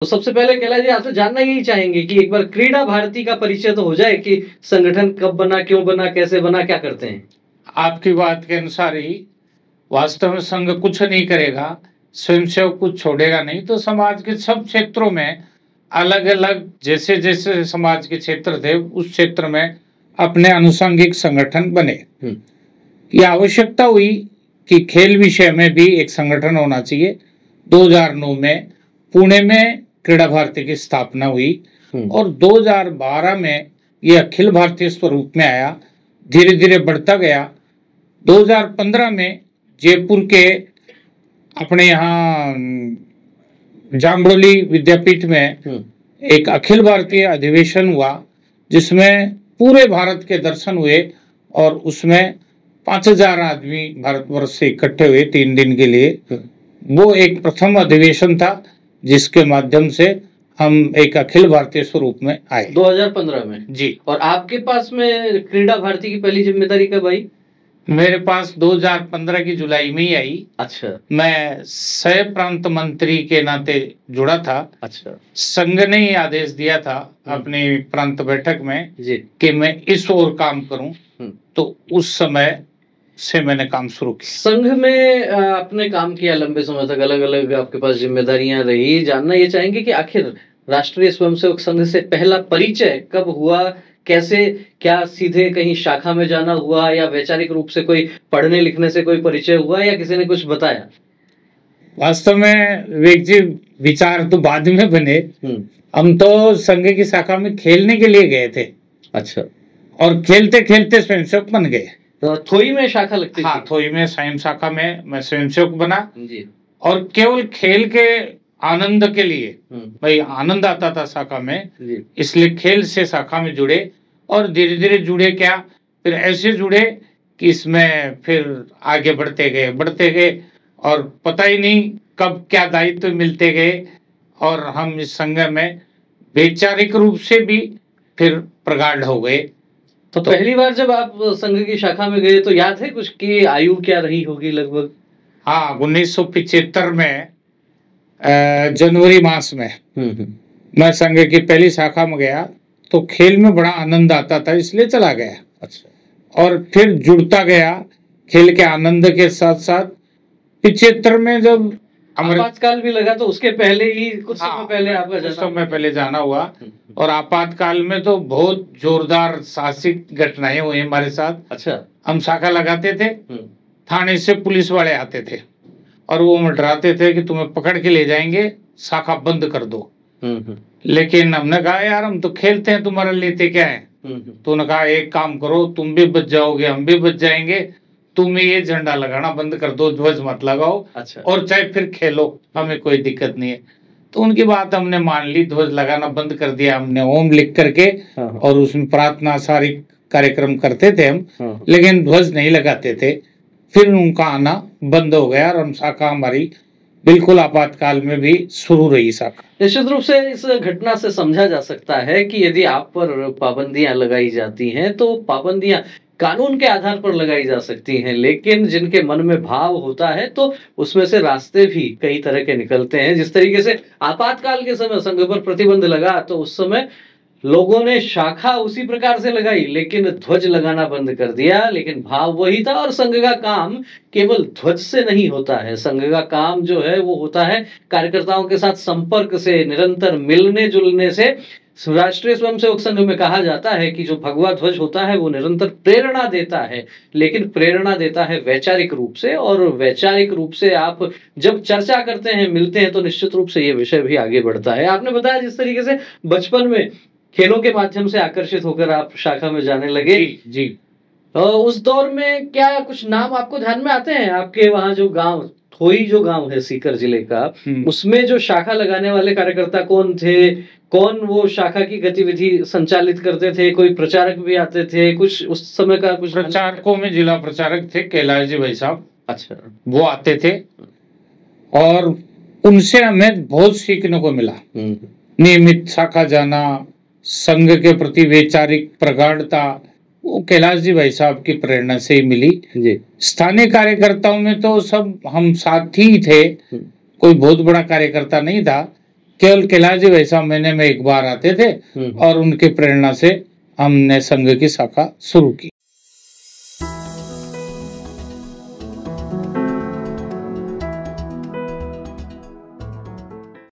तो सबसे पहले कैलाश जी आपसे जानना यही चाहेंगे कि एक बार क्रीड़ा भारती का परिचय तो हो जाए कि संगठन कब बना, क्यों बना, कैसे बना, क्या करते हैं? आपकी बात के अनुसार ही वास्तव में संघ कुछ नहीं करेगा, स्वयंसेवक कुछ छोड़ेगा नहीं, तो समाज के सब क्षेत्रों में अलग अलग जैसे जैसे समाज के क्षेत्र थे उस क्षेत्र में अपने अनुषंगिक संगठन बने। ये आवश्यकता हुई कि खेल विषय में भी एक संगठन होना चाहिए। 2009 में पुणे में क्रीड़ा भारती की स्थापना हुई और 2012 में ये अखिल भारतीय स्वरूप में आया, धीरे धीरे बढ़ता गया। 2015 में जयपुर के अपने यहाँ जाम्बोली विद्यापीठ में एक अखिल भारतीय अधिवेशन हुआ जिसमें पूरे भारत के दर्शन हुए और उसमें 5000 आदमी भारतवर्ष से इकट्ठे हुए 3 दिन के लिए। वो एक प्रथम अधिवेशन था जिसके माध्यम से हम एक अखिल भारतीय स्वरूप में आए 2015 में जी। और आपके पास में क्रीड़ा भारती की पहली जिम्मेदारी कब आई? मेरे पास 2015 की जुलाई में ही आई। अच्छा। मैं सह प्रांत मंत्री के नाते जुड़ा था। अच्छा। संघ ने ही आदेश दिया था अपनी प्रांत बैठक में जी कि मैं इस ओर काम करूं, तो उस समय से मैंने काम शुरू किया। संघ में आपने काम किया लंबे समय तक, अलग अलग आपके पास जिम्मेदारियां रही। जानना ये चाहेंगे कि आखिर राष्ट्रीय स्वयंसेवक संघ से पहला परिचय कब हुआ, कैसे, क्या सीधे कहीं शाखा में जाना हुआ या वैचारिक रूप से कोई पढ़ने लिखने से कोई परिचय हुआ या किसी ने कुछ बताया? वास्तव में विवेक जी विचार तो बाद में बने। हम तो संघ की शाखा में खेलने के लिए गए थे। अच्छा। और खेलते खेलते स्वयंसेवक बन गए। तो थोई में शाखा लगती हाँ, थोई में स्वयं शाखा में मैं स्वयंसेवक बना जी। और केवल खेल के आनंद के लिए, भाई आनंद आता था शाखा में, इसलिए खेल से शाखा में जुड़े और धीरे धीरे जुड़े क्या, फिर ऐसे जुड़े कि इसमें फिर आगे बढ़ते गए और पता ही नहीं कब क्या दायित्व मिलते गए और हम इस संघ में वैचारिक रूप से भी फिर प्रगाढ़ हो गए। तो पहली बार जब आप संघ की शाखा में गए तो याद है कुछ कि आयु क्या रही होगी लगभग? हाँ, 1975 में जनवरी मास में मैं संघ की पहली शाखा में गया तो खेल में बड़ा आनंद आता था इसलिए चला गया। अच्छा। और फिर जुड़ता गया खेल के आनंद के साथ साथ। 75 में जब आपातकाल भी लगा तो उसके पहले ही कुछ समय पहले आपका कुछ समय पहले जाना हुआ और आपातकाल में तो बहुत जोरदार साहसिक घटनाएं हुई हमारे साथ। अच्छा। हम शाखा लगाते थे, थाने से पुलिस वाले आते थे और वो हमें डराते थे कि तुम्हें पकड़ के ले जाएंगे, शाखा बंद कर दो। लेकिन हमने कहा यार हम तो खेलते हैं, तुम्हारा लेते क्या है? तो उन्होंने कहा एक काम करो, तुम भी बच जाओगे, हम भी बच जाएंगे, तुम ये झंडा लगाना बंद कर दो, ध्वज मत लगाओ। अच्छा। और चाहे फिर खेलो, हमें कोई दिक्कत नहीं है। तो उनकी बात हमने मान ली, ध्वज लगाना बंद कर दिया हमने, ओम लिख करके और उसमें प्रार्थना सारी कार्यक्रम करते थे हम, लेकिन ध्वज नहीं लगाते थे। फिर उनका आना बंद हो गया और हम शाखा हमारी बिल्कुल आपातकाल में भी शुरू रही शाखा। निश्चित रूप से इस घटना से समझा जा सकता है कि यदि आप पर पाबंदियां लगाई जाती हैं तो पाबंदियां कानून के आधार पर लगाई जा सकती हैं, लेकिन जिनके मन में भाव होता है तो उसमें से रास्ते भी कई तरह के निकलते हैं। जिस तरीके से आपातकाल के समय संघ पर प्रतिबंध लगा तो उस समय लोगों ने शाखा उसी प्रकार से लगाई लेकिन ध्वज लगाना बंद कर दिया, लेकिन भाव वही था। और संघ का काम केवल ध्वज से नहीं होता है, संघ का काम जो है वो होता है कार्यकर्ताओं के साथ संपर्क से, निरंतर मिलने जुलने से। राष्ट्रीय स्वयंसेवक संघ में कहा जाता है कि जो भगवा ध्वज होता है वो निरंतर प्रेरणा देता है, लेकिन प्रेरणा देता है वैचारिक रूप से, और वैचारिक रूप से आप जब चर्चा करते हैं, मिलते हैं, तो निश्चित रूप से ये विषय भी आगे बढ़ता है। आपने बताया जिस तरीके से बचपन में खेलों के माध्यम से आकर्षित होकर आप शाखा में जाने लगे। जी। तो उस दौर में क्या कुछ नाम आपको ध्यान में आते हैं? आपके वहाँ जो गांव, थोई जो गांव है सीकर जिले का, उसमें जो शाखा लगाने वाले कार्यकर्ता कौन थे? कौन वो शाखा की गतिविधि संचालित करते थे? कोई प्रचारक भी आते थे? कुछ उस समय का कुछ प्रचारकों में जिला प्रचारक थे कैलाश जी भाई साहब। अच्छा। वो आते थे और उनसे हमें बहुत सीखने को मिला। नियमित शाखा जाना, संघ के प्रति वैचारिक प्रगाढ़ता, वो कैलाश जी भाई साहब की प्रेरणा से ही मिली जी। स्थानीय कार्यकर्ताओं में तो सब हम साथी ही थे, कोई बहुत बड़ा कार्यकर्ता नहीं था, केवल कैलाश जी वैसा महीने में एक बार आते थे और उनकी प्रेरणा से हमने संघ की शाखा शुरू की।